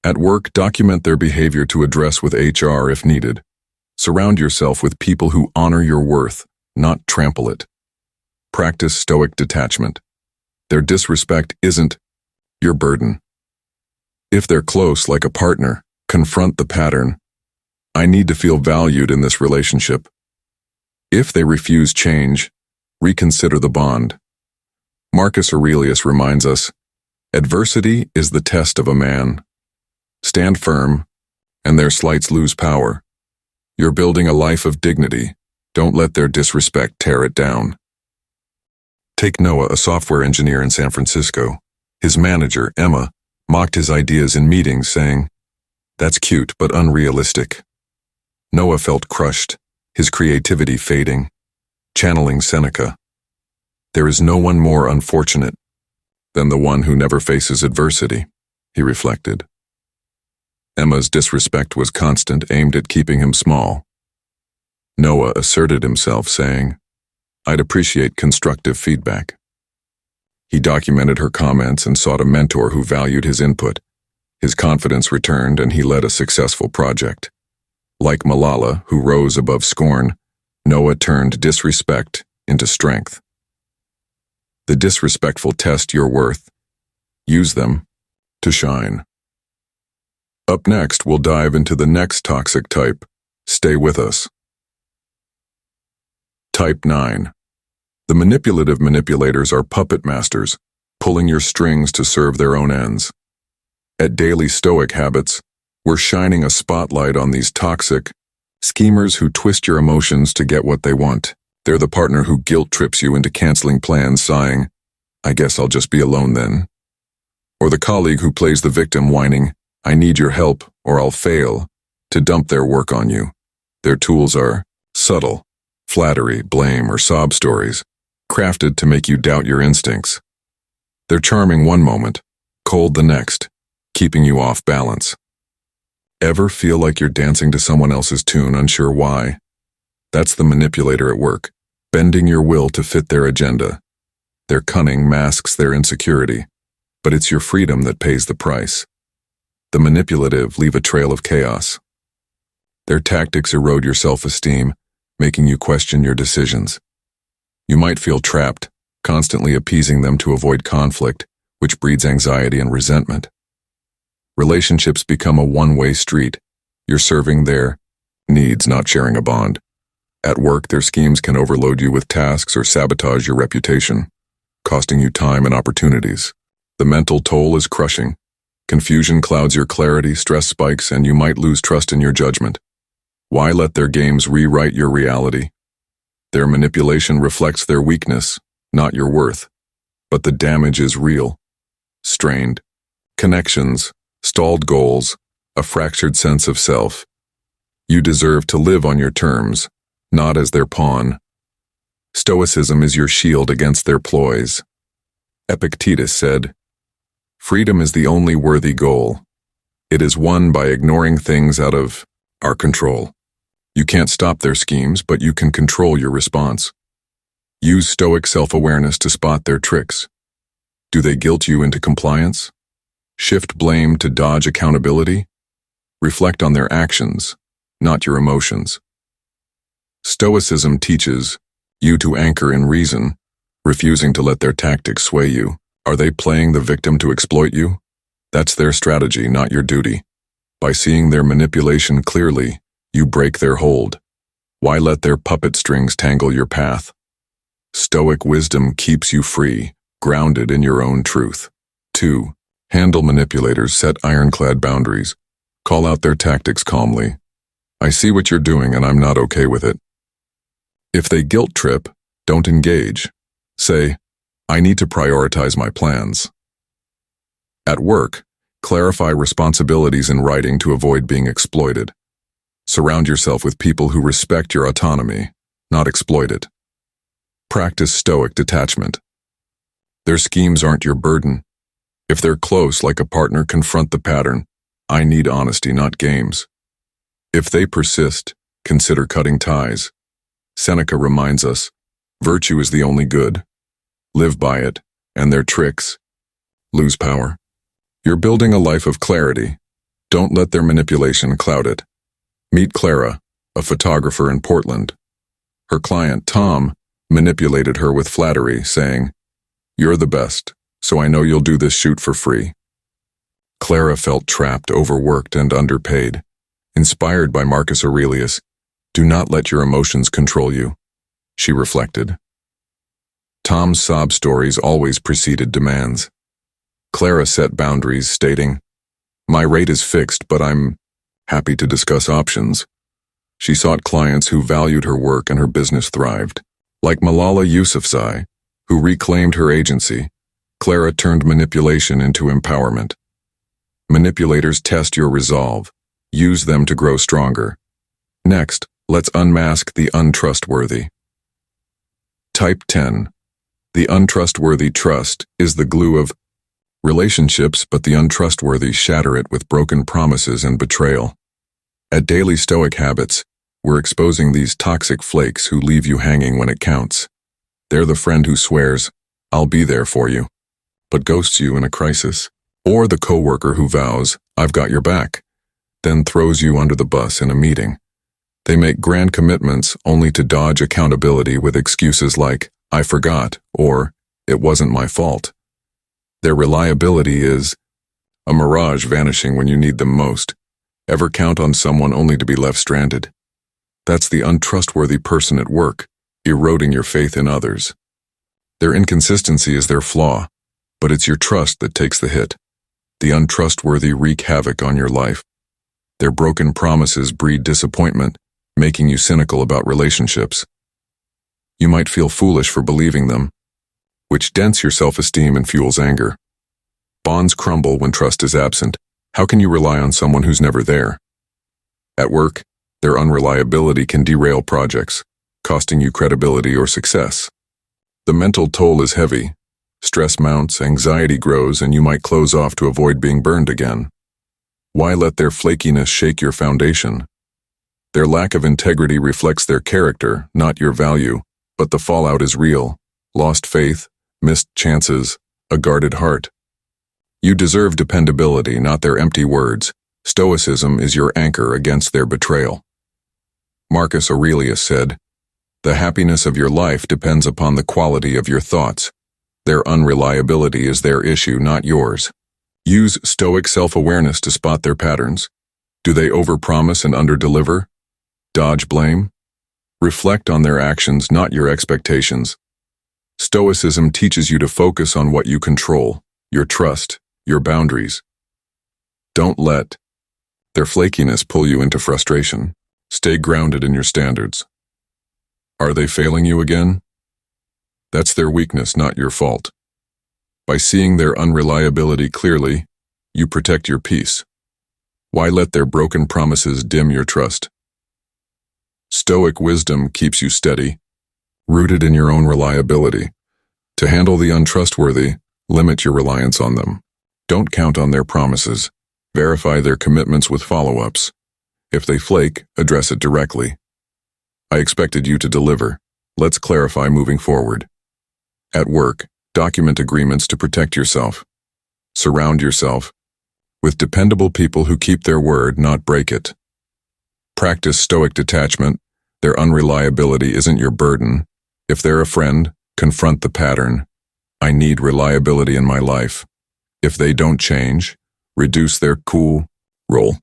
At work, document their behavior to address with HR if needed. Surround yourself with people who honor your worth, not trample it. Practice stoic detachment. Their disrespect isn't your burden. If they're close like a partner, confront the pattern. I need to feel valued in this relationship. If they refuse change, reconsider the bond. Marcus Aurelius reminds us, adversity is the test of a man. Stand firm, and their slights lose power. You're building a life of dignity. Don't let their disrespect tear it down. Take Noah, a software engineer in San Francisco. His manager, Emma, mocked his ideas in meetings, saying, "That's cute, but unrealistic." Noah felt crushed, his creativity fading, channeling Seneca. There is no one more unfortunate than the one who never faces adversity, he reflected. Emma's disrespect was constant, aimed at keeping him small. Noah asserted himself, saying, "I'd appreciate constructive feedback." He documented her comments and sought a mentor who valued his input. His confidence returned and he led a successful project. Like Malala, who rose above scorn, Noah turned disrespect into strength. The disrespectful test your worth. Use them to shine. Up next, we'll dive into the next toxic type. Stay with us. Type 9. The manipulative manipulators are puppet masters, pulling your strings to serve their own ends. At Daily Stoic Habits, we're shining a spotlight on these toxic schemers who twist your emotions to get what they want. They're the partner who guilt trips you into canceling plans, sighing, "I guess I'll just be alone then." Or the colleague who plays the victim, whining, "I need your help or I'll fail," to dump their work on you. Their tools are subtle, flattery, blame, or sob stories, crafted to make you doubt your instincts. They're charming one moment, cold the next, keeping you off balance. Ever feel like you're dancing to someone else's tune, unsure why? That's the manipulator at work, bending your will to fit their agenda. Their cunning masks their insecurity, but it's your freedom that pays the price. The manipulative leave a trail of chaos. Their tactics erode your self-esteem, making you question your decisions. You might feel trapped, constantly appeasing them to avoid conflict, which breeds anxiety and resentment. Relationships become a one-way street. You're serving their needs, not sharing a bond. At work, their schemes can overload you with tasks or sabotage your reputation, costing you time and opportunities. The mental toll is crushing. Confusion clouds your clarity, stress spikes, and you might lose trust in your judgment. Why let their games rewrite your reality? Their manipulation reflects their weakness, not your worth. But the damage is real. Strained connections, stalled goals, a fractured sense of self. You deserve to live on your terms, not as their pawn. Stoicism is your shield against their ploys. Epictetus said, "Freedom is the only worthy goal. It is won by ignoring things out of our control." You can't stop their schemes, but you can control your response. Use stoic self-awareness to spot their tricks. Do they guilt you into compliance? Shift blame to dodge accountability? Reflect on their actions, not your emotions. Stoicism teaches you to anchor in reason, refusing to let their tactics sway you. Are they playing the victim to exploit you? That's their strategy, not your duty. By seeing their manipulation clearly, you break their hold. Why let their puppet strings tangle your path? Stoic wisdom keeps you free, grounded in your own truth. 2. Handle manipulators, set ironclad boundaries. Call out their tactics calmly. I see what you're doing and I'm not okay with it. If they guilt trip, don't engage. Say, I need to prioritize my plans. At work, clarify responsibilities in writing to avoid being exploited. Surround yourself with people who respect your autonomy, not exploit it. Practice stoic detachment. Their schemes aren't your burden. If they're close like a partner, confront the pattern. I need honesty, not games. If they persist, consider cutting ties. Seneca reminds us, virtue is the only good. Live by it, and their tricks lose power. You're building a life of clarity. Don't let their manipulation cloud it. Meet Clara, a photographer in Portland. Her client, Tom, manipulated her with flattery, saying, "You're the best, so I know you'll do this shoot for free." Clara felt trapped, overworked, and underpaid. Inspired by Marcus Aurelius, "Do not let your emotions control you," she reflected. Tom's sob stories always preceded demands. Clara set boundaries, stating, "My rate is fixed, but I'm happy to discuss options." She sought clients who valued her work and her business thrived. Like Malala Yousafzai, who reclaimed her agency, Clara turned manipulation into empowerment. Manipulators test your resolve. Use them to grow stronger. Next, let's unmask the untrustworthy. Type 10. The untrustworthy trust is the glue of relationships, but the untrustworthy shatter it with broken promises and betrayal. At Daily Stoic Habits, we're exposing these toxic flakes who leave you hanging when it counts. They're the friend who swears, "I'll be there for you," but ghosts you in a crisis. Or the coworker who vows, "I've got your back," then throws you under the bus in a meeting. They make grand commitments only to dodge accountability with excuses like, "I forgot," or "It wasn't my fault." Their reliability is a mirage vanishing when you need them most. Ever count on someone only to be left stranded? That's the untrustworthy person at work, eroding your faith in others. Their inconsistency is their flaw, but it's your trust that takes the hit. The untrustworthy wreak havoc on your life. Their broken promises breed disappointment, making you cynical about relationships. You might feel foolish for believing them, which dents your self-esteem and fuels anger. Bonds crumble when trust is absent. How can you rely on someone who's never there? At work, their unreliability can derail projects, costing you credibility or success. The mental toll is heavy. Stress mounts, anxiety grows, and you might close off to avoid being burned again. Why let their flakiness shake your foundation? Their lack of integrity reflects their character, not your value, but the fallout is real. Lost faith, missed chances, a guarded heart. You deserve dependability, not their empty words. Stoicism is your anchor against their betrayal. Marcus Aurelius said, "The happiness of your life depends upon the quality of your thoughts. Their unreliability is their issue, not yours." Use Stoic self-awareness to spot their patterns. Do they overpromise and underdeliver? Dodge blame? Reflect on their actions, not your expectations. Stoicism teaches you to focus on what you control, your trust, your boundaries. Don't let their flakiness pull you into frustration. Stay grounded in your standards. Are they failing you again? That's their weakness, not your fault. By seeing their unreliability clearly, you protect your peace. Why let their broken promises dim your trust? Stoic wisdom keeps you steady, rooted in your own reliability. To handle the untrustworthy, limit your reliance on them. Don't count on their promises. Verify their commitments with follow-ups. If they flake, address it directly. I expected you to deliver. Let's clarify moving forward. At work, document agreements to protect yourself. Surround yourself with dependable people who keep their word, not break it. Practice stoic detachment. Their unreliability isn't your burden. If they're a friend, confront the pattern. I need reliability in my life. If they don't change, reduce their cool role.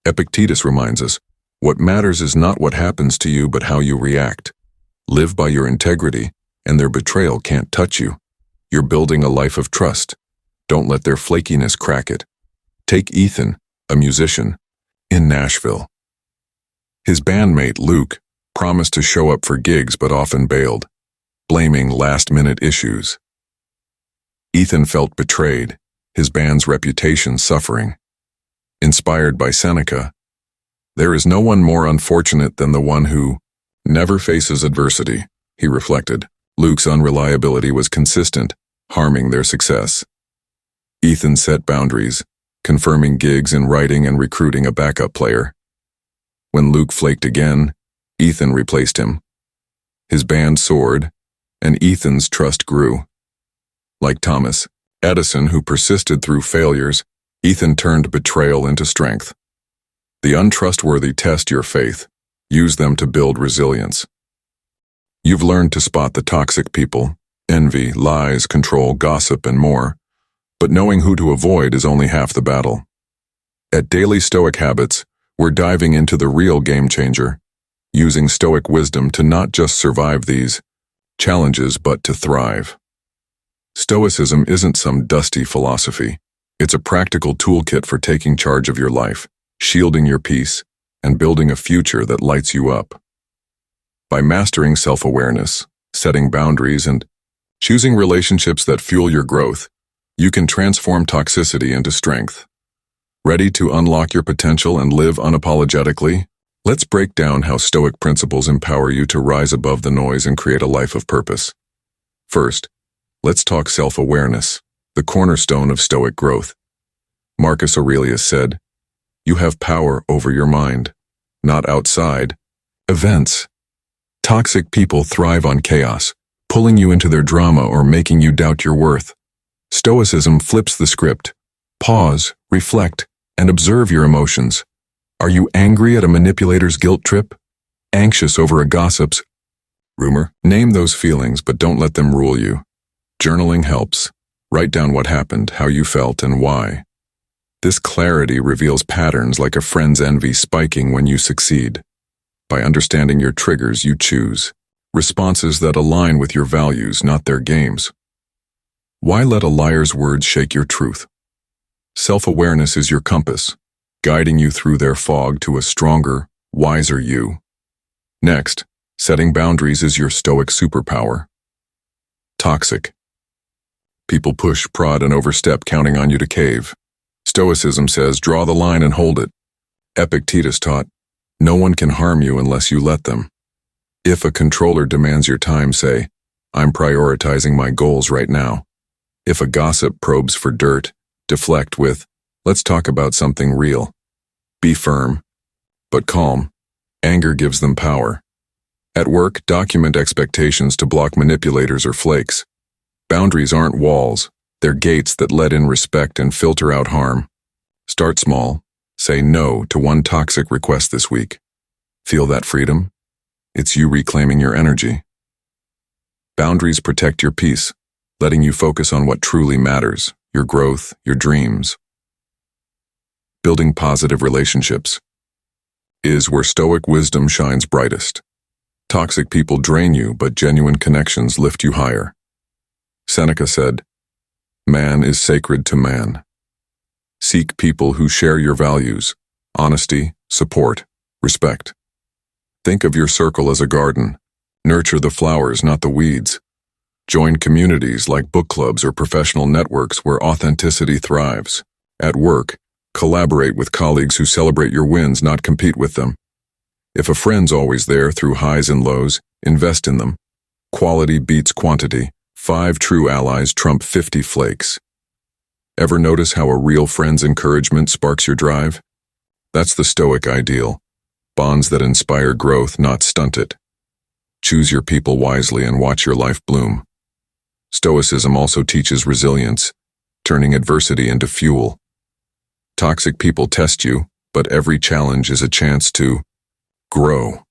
Epictetus reminds us, what matters is not what happens to you but how you react. Live by your integrity, and their betrayal can't touch you. You're building a life of trust. Don't let their flakiness crack it. Take Ethan, a musician, in Nashville. His bandmate, Luke, promised to show up for gigs but often bailed, blaming last-minute issues. Ethan felt betrayed, his band's reputation suffering. Inspired by Seneca, there is no one more unfortunate than the one who never faces adversity, he reflected. Luke's unreliability was consistent, harming their success. Ethan set boundaries, confirming gigs in writing and recruiting a backup player. When Luke flaked again, Ethan replaced him. His band soared, and Ethan's trust grew. Like Thomas Edison, who persisted through failures, Ethan turned betrayal into strength. The untrustworthy test your faith. Use them to build resilience. You've learned to spot the toxic people, envy, lies, control, gossip, and more. But knowing who to avoid is only half the battle. At Daily Stoic Habits, we're diving into the real game changer, using Stoic wisdom to not just survive these challenges but to thrive. Stoicism isn't some dusty philosophy. It's a practical toolkit for taking charge of your life, shielding your peace, and building a future that lights you up. By mastering self-awareness, setting boundaries, and choosing relationships that fuel your growth, you can transform toxicity into strength. Ready to unlock your potential and live unapologetically? Let's break down how Stoic principles empower you to rise above the noise and create a life of purpose. First, let's talk self-awareness, the cornerstone of Stoic growth. Marcus Aurelius said, "You have power over your mind, not outside events." Toxic people thrive on chaos, pulling you into their drama or making you doubt your worth. Stoicism flips the script. Pause, reflect, and observe your emotions. Are you angry at a manipulator's guilt trip? Anxious over a gossip's rumor? Name those feelings, but don't let them rule you. Journaling helps. Write down what happened, how you felt, and why. This clarity reveals patterns like a friend's envy spiking when you succeed. By understanding your triggers, you choose responses that align with your values, not their games. Why let a liar's words shake your truth? Self-awareness is your compass, guiding you through their fog to a stronger, wiser you. Next, setting boundaries is your Stoic superpower. Toxic people push, prod, and overstep, counting on you to cave. Stoicism says, draw the line and hold it. Epictetus taught, no one can harm you unless you let them. If a controller demands your time, say, I'm prioritizing my goals right now. If a gossip probes for dirt, deflect with, let's talk about something real. Be firm, but calm. Anger gives them power. At work, document expectations to block manipulators or flakes. Boundaries aren't walls, they're gates that let in respect and filter out harm. Start small. Say no to one toxic request this week. Feel that freedom? It's you reclaiming your energy. Boundaries protect your peace, letting you focus on what truly matters, your growth, your dreams. Building positive relationships is where Stoic wisdom shines brightest. Toxic people drain you, but genuine connections lift you higher. Seneca said, man is sacred to man. Seek people who share your values, honesty, support, respect. Think of your circle as a garden. Nurture the flowers, not the weeds. Join communities like book clubs or professional networks where authenticity thrives. At work, collaborate with colleagues who celebrate your wins, not compete with them. If a friend's always there through highs and lows, invest in them. Quality beats quantity. 5 true allies trump 50 flakes. Ever notice how a real friend's encouragement sparks your drive? That's the Stoic ideal. Bonds that inspire growth, not stunt it. Choose your people wisely and watch your life bloom. Stoicism also teaches resilience, turning adversity into fuel. Toxic people test you, but every challenge is a chance to grow.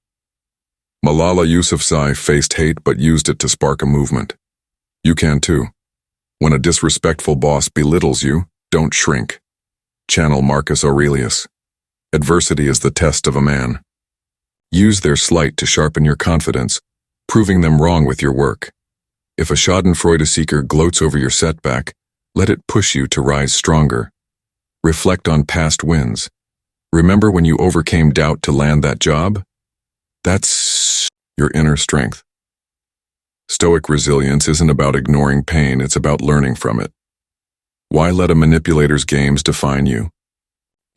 Malala Yousafzai faced hate but used it to spark a movement. You can too. When a disrespectful boss belittles you, don't shrink. Channel Marcus Aurelius. Adversity is the test of a man. Use their slight to sharpen your confidence, proving them wrong with your work. If a schadenfreude seeker gloats over your setback, let it push you to rise stronger. Reflect on past wins. Remember when you overcame doubt to land that job? That's your inner strength. Stoic resilience isn't about ignoring pain, it's about learning from it. Why let a manipulator's games define you?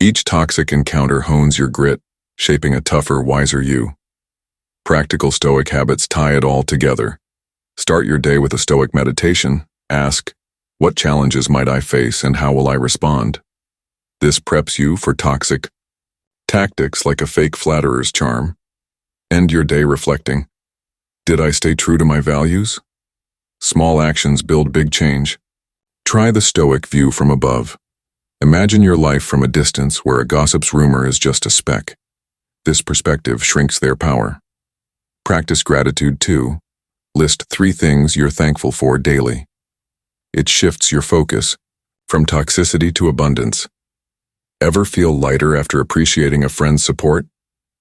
Each toxic encounter hones your grit, shaping a tougher, wiser you. Practical Stoic habits tie it all together. Start your day with a Stoic meditation. Ask, what challenges might I face and how will I respond? This preps you for toxic tactics like a fake flatterer's charm. End your day reflecting, did I stay true to my values? Small actions build big change. Try the Stoic view from above. Imagine your life from a distance where a gossip's rumor is just a speck. This perspective shrinks their power. Practice gratitude too. List 3 things you're thankful for daily. It shifts your focus from toxicity to abundance. Ever feel lighter after appreciating a friend's support?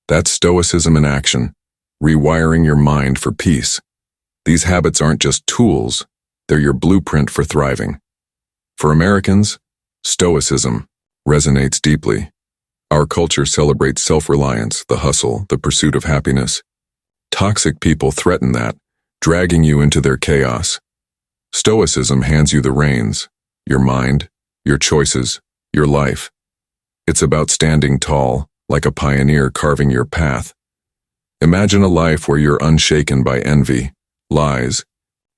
That's stoicism in action, rewiring your mind for peace. These habits aren't just tools, they're your blueprint for thriving. For Americans, stoicism resonates deeply. Our culture celebrates self-reliance, the hustle, the pursuit of happiness. Toxic people threaten that, dragging you into their chaos. Stoicism hands you the reins, your mind, your choices, your life. It's about standing tall, like a pioneer carving your path. Imagine a life where you're unshaken by envy, lies,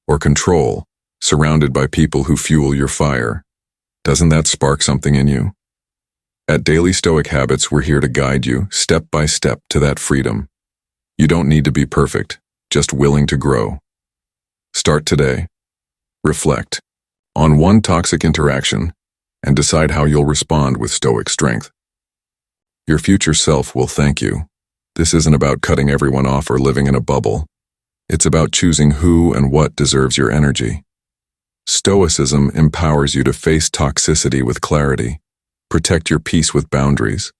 or control, surrounded by people who fuel your fire. Doesn't that spark something in you? At Daily Stoic Habits, we're here to guide you, step by step, to that freedom. You don't need to be perfect, just willing to grow. Start today. Reflect on one toxic interaction and decide how you'll respond with stoic strength. Your future self will thank you. This isn't about cutting everyone off or living in a bubble. It's about choosing who and what deserves your energy. Stoicism empowers you to face toxicity with clarity, protect your peace with boundaries,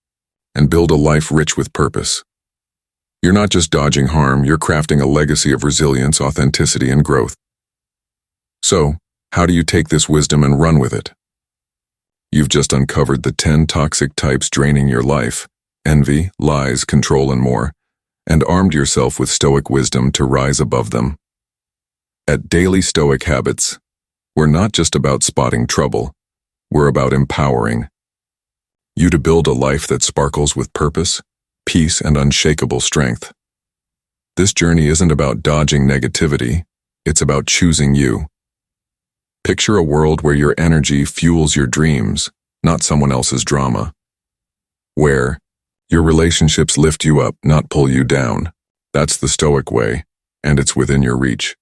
and build a life rich with purpose. You're not just dodging harm, you're crafting a legacy of resilience, authenticity, and growth. So, how do you take this wisdom and run with it? You've just uncovered the 10 toxic types draining your life, envy, lies, control, and more, and armed yourself with stoic wisdom to rise above them. At Daily Stoic Habits, we're not just about spotting trouble, we're about empowering you to build a life that sparkles with purpose, peace, and unshakable strength. This journey isn't about dodging negativity, it's about choosing you. Picture a world where your energy fuels your dreams, not someone else's drama. Where your relationships lift you up, not pull you down. That's the Stoic way, and it's within your reach.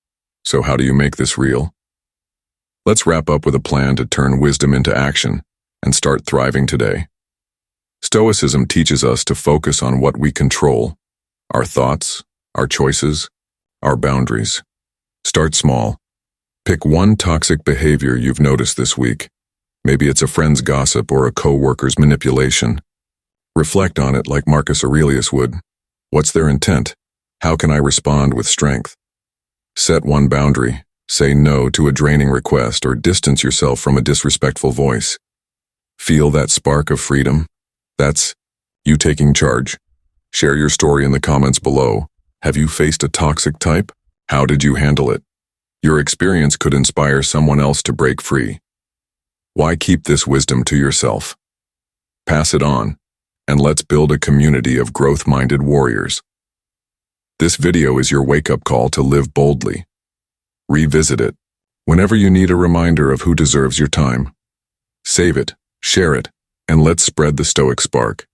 So how do you make this real? Let's wrap up with a plan to turn wisdom into action and start thriving today. Stoicism teaches us to focus on what we control: our thoughts, our choices, our boundaries. Start small. Pick one toxic behavior you've noticed this week. Maybe it's a friend's gossip or a coworker's manipulation. Reflect on it like Marcus Aurelius would. What's their intent? How can I respond with strength? Set one boundary. Say no to a draining request or distance yourself from a disrespectful voice. Feel that spark of freedom? That's you taking charge. Share your story in the comments below. Have you faced a toxic type? How did you handle it? Your experience could inspire someone else to break free. Why keep this wisdom to yourself? Pass it on, and let's build a community of growth-minded warriors. This video is your wake-up call to live boldly. Revisit it whenever you need a reminder of who deserves your time. Save it, share it, and let's spread the Stoic spark.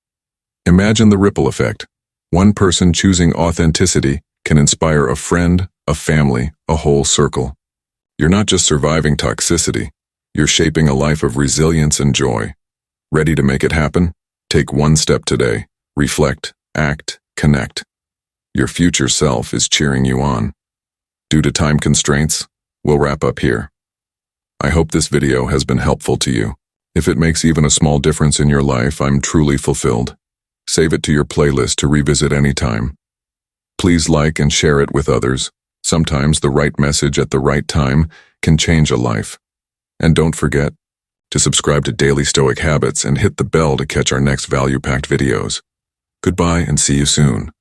Imagine the ripple effect. One person choosing authenticity can inspire a friend, a family, a whole circle. You're not just surviving toxicity, you're shaping a life of resilience and joy. Ready to make it happen? Take one step today. Reflect, act, connect. Your future self is cheering you on. Due to time constraints, we'll wrap up here. I hope this video has been helpful to you. If it makes even a small difference in your life, I'm truly fulfilled. Save it to your playlist to revisit anytime. Please like and share it with others. Sometimes the right message at the right time can change a life. And don't forget to subscribe to Daily Stoic Habits and hit the bell to catch our next value-packed videos. Goodbye and see you soon.